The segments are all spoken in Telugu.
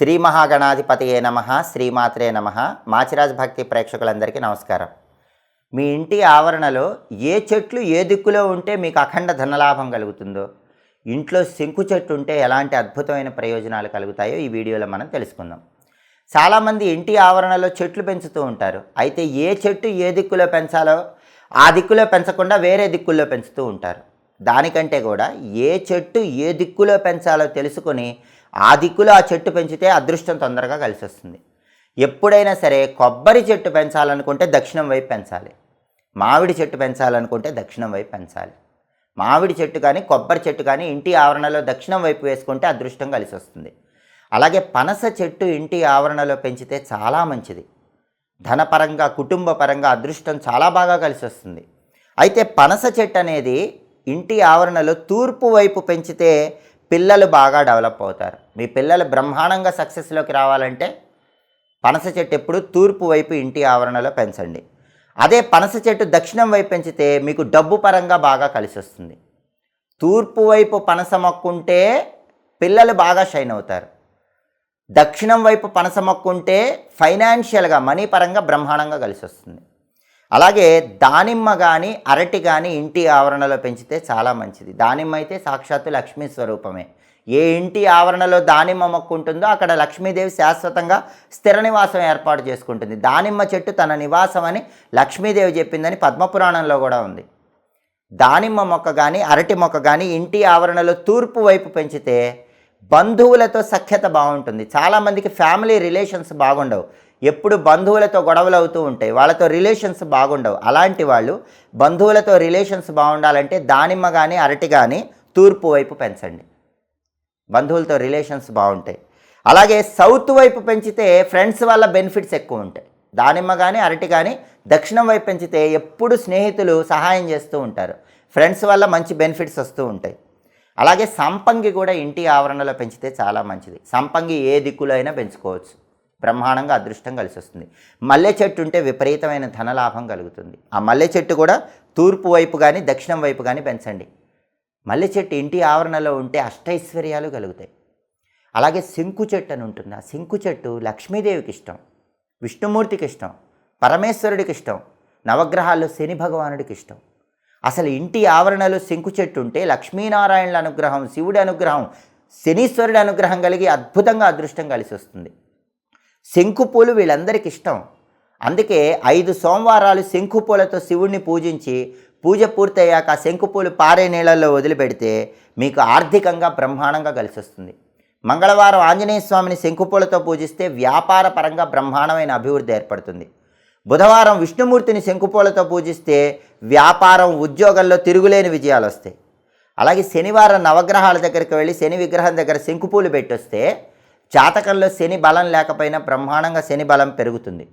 శ్రీ మహాగణాధిపతయే నమః, శ్రీమాత్రే నమః. మాచిరాజ్ భక్తి ప్రేక్షకులందరికీ నమస్కారం. మీ ఇంటి ఆవరణలో ఏ చెట్లు ఏ దిక్కులో ఉంటే మీకు అఖండ ధనలాభం కలుగుతుందో, ఇంట్లో శంకు చెట్టు ఉంటే ఎలాంటి అద్భుతమైన ప్రయోజనాలు కలుగుతాయో ఈ వీడియోలో మనం తెలుసుకుందాం. చాలామంది ఇంటి ఆవరణలో చెట్లు పెంచుతూ ఉంటారు. అయితే ఏ చెట్టు ఏ దిక్కులో పెంచాలో ఆ దిక్కులో పెంచకుండా వేరే దిక్కుల్లో పెంచుతూ ఉంటారు. దానికంటే కూడా ఏ చెట్టు ఏ దిక్కులో పెంచాలో తెలుసుకొని ఆ దిక్కులో ఆ చెట్టు పెంచితే అదృష్టం తొందరగా కలిసి వస్తుంది. ఎప్పుడైనా సరే కొబ్బరి చెట్టు పెంచాలనుకుంటే దక్షిణం వైపు పెంచాలి. మామిడి చెట్టు పెంచాలనుకుంటే దక్షిణం వైపు పెంచాలి. మామిడి చెట్టు కానీ కొబ్బరి చెట్టు కానీ ఇంటి ఆవరణలో దక్షిణం వైపు వేసుకుంటే అదృష్టం కలిసి వస్తుంది. అలాగే పనస చెట్టు ఇంటి ఆవరణలో పెంచితే చాలా మంచిది. ధనపరంగా కుటుంబ పరంగా అదృష్టం చాలా బాగా కలిసి వస్తుంది. అయితే పనస చెట్టు అనేది ఇంటి ఆవరణలో తూర్పు వైపు పెంచితే పిల్లలు బాగా డెవలప్ అవుతారు. మీ పిల్లలు బ్రహ్మాండంగా సక్సెస్లోకి రావాలంటే పనస చెట్టు ఎప్పుడు తూర్పు వైపు ఇంటి ఆవరణలో పెంచండి. అదే పనస చెట్టు దక్షిణం వైపు పెంచితే మీకు డబ్బు పరంగా బాగా కలిసి వస్తుంది. తూర్పు వైపు పనస మొక్క ఉంటే పిల్లలు బాగా షైన్ అవుతారు. దక్షిణం వైపు పనస మొక్క ఉంటే ఫైనాన్షియల్గా మనీ పరంగా బ్రహ్మాండంగా కలిసి వస్తుంది. అలాగే దానిమ్మ కానీ అరటి కానీ ఇంటి ఆవరణలో పెంచితే చాలా మంచిది. దానిమ్మ అయితే సాక్షాత్తు లక్ష్మీ స్వరూపమే. ఏ ఇంటి ఆవరణలో దానిమ్మ మొక్క ఉంటుందో అక్కడ లక్ష్మీదేవి శాశ్వతంగా స్థిర నివాసం ఏర్పాటు చేసుకుంటుంది. దానిమ్మ చెట్టు తన నివాసం అని లక్ష్మీదేవి చెప్పిందని పద్మపురాణంలో కూడా ఉంది. దానిమ్మ మొక్క కానీ అరటి మొక్క కానీ ఇంటి ఆవరణలో తూర్పు వైపు పెంచితే బంధువులతో సఖ్యత బాగుంటుంది. చాలామందికి ఫ్యామిలీ రిలేషన్స్ బాగుండవు. ఎప్పుడు బంధువులతో గొడవలు అవుతూ ఉంటాయి, వాళ్ళతో రిలేషన్స్ బాగుండవు. అలాంటి వాళ్ళు బంధువులతో రిలేషన్స్ బాగుండాలంటే దానిమ్మ కానీ అరటి కానీ తూర్పు వైపు పెంచండి. బంధువులతో రిలేషన్స్ బాగుంటాయి. అలాగే సౌత్ వైపు పెంచితే ఫ్రెండ్స్ వల్ల బెనిఫిట్స్ ఎక్కువ ఉంటాయి. దానిమ్మ కానీ అరటి కానీ దక్షిణం వైపు పెంచితే ఎప్పుడు స్నేహితులు సహాయం చేస్తూ ఉంటారు. ఫ్రెండ్స్ వల్ల మంచి బెనిఫిట్స్ వస్తూ ఉంటాయి. అలాగే సంపంగి కూడా ఇంటి ఆవరణలో పెంచితే చాలా మంచిది. సంపంగి ఏ దిక్కులో అయినా పెంచుకోవచ్చు. బ్రహ్మాండంగా అదృష్టం కలిసి వస్తుంది. మల్లె చెట్టు ఉంటే విపరీతమైన ధనలాభం కలుగుతుంది. ఆ మల్లె చెట్టు కూడా తూర్పు వైపు కానీ దక్షిణం వైపు కానీ పెంచండి. మల్లె చెట్టు ఇంటి ఆవరణలో ఉంటే అష్టైశ్వర్యాలు కలుగుతాయి. అలాగే శంకు చెట్టు అని ఉంటుంది. ఆ శంకు చెట్టు లక్ష్మీదేవికి ఇష్టం, విష్ణుమూర్తికి ఇష్టం, పరమేశ్వరుడికి ఇష్టం, నవగ్రహాల్లో శని భగవానుడికి ఇష్టం. అసలు ఇంటి ఆవరణలో శంకు చెట్టు ఉంటే లక్ష్మీనారాయణుల అనుగ్రహం, శివుడి అనుగ్రహం, శనీశ్వరుడి అనుగ్రహం కలిగి అద్భుతంగా అదృష్టం కలిసి వస్తుంది. శంకు పూలు వీళ్ళందరికీ ఇష్టం. అందుకే 5 సోమవారాలు శంకు పూలతో శివుడిని పూజించి పూజ పూర్తయ్యాక ఆ శంకు పూలు పారే నీళ్ళల్లో వదిలిపెడితే మీకు ఆర్థికంగా బ్రహ్మాండంగా కలిసి వస్తుంది. మంగళవారం ఆంజనేయ స్వామిని శంకు పూలతో పూజిస్తే వ్యాపార పరంగా బ్రహ్మాండమైన అభివృద్ధి ఏర్పడుతుంది. బుధవారం విష్ణుమూర్తిని శంకుపూలతో పూజిస్తే వ్యాపారం, ఉద్యోగంలో తిరుగులేని విజయాలు వస్తాయి. అలాగే శనివారం నవగ్రహాల దగ్గరికి వెళ్ళి శని విగ్రహం దగ్గర శంకుపూలు పెట్టొస్తే జాతకంలో శని బలం లేకపోయినా బ్రహ్మాండంగా శని బలం పెరుగుతుంది.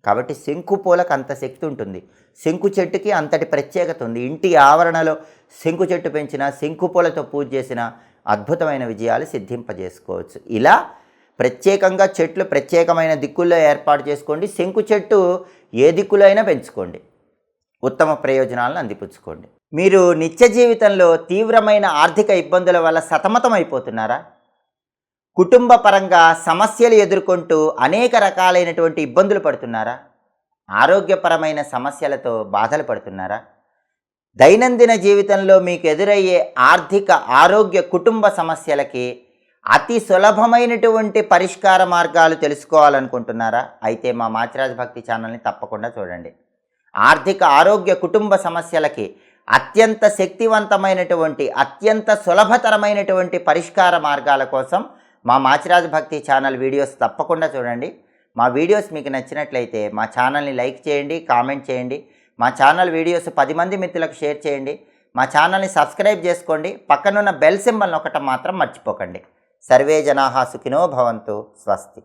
కాబట్టి శంకుపూలకు అంత శక్తి ఉంటుంది. శంకు చెట్టుకి అంతటి ప్రత్యేకత ఉంది. ఇంటి ఆవరణలో శంకు చెట్టు పెంచిన, శంకుపూలతో పూజ చేసిన అద్భుతమైన విజయాలు సిద్ధింపజేసుకోవచ్చు. ఇలా ప్రత్యేకంగా చెట్లు ప్రత్యేకమైన దిక్కుల్లో ఏర్పాటు చేసుకోండి. శంకు చెట్టు ఏ దిక్కులో అయినా పెంచుకోండి. ఉత్తమ ప్రయోజనాలను అందిపుచ్చుకోండి. మీరు నిత్య జీవితంలో తీవ్రమైన ఆర్థిక ఇబ్బందుల వల్ల సతమతం అయిపోతున్నారా? కుటుంబ పరంగా సమస్యలు ఎదుర్కొంటూ అనేక రకాలైనటువంటి ఇబ్బందులు పడుతున్నారా? ఆరోగ్యపరమైన సమస్యలతో బాధలు పడుతున్నారా? దైనందిన జీవితంలో మీకు ఎదురయ్యే ఆర్థిక, ఆరోగ్య, కుటుంబ సమస్యలకి అతి సులభమైనటువంటి పరిష్కార మార్గాలు తెలుసుకోవాలనుకుంటున్నారా? అయితే మా మాచిరాజ్ భక్తి ఛానల్ని తప్పకుండా చూడండి. ఆర్థిక, ఆరోగ్య, కుటుంబ సమస్యలకి అత్యంత శక్తివంతమైనటువంటి, అత్యంత సులభతరమైనటువంటి పరిష్కార మార్గాల కోసం మా మాచిరాజ్ భక్తి ఛానల్ వీడియోస్ తప్పకుండా చూడండి. మా వీడియోస్ మీకు నచ్చినట్లయితే మా ఛానల్ని లైక్ చేయండి, కామెంట్ చేయండి. మా ఛానల్ వీడియోస్ 10 మంది మిత్రులకు షేర్ చేయండి. మా ఛానల్ని సబ్స్క్రైబ్ చేసుకోండి. పక్కనున్న బెల్ సింబల్ నొక్కటం మాత్రం మర్చిపోకండి. సర్వే జనాః సుఖినో భవంతు. స్వస్తి.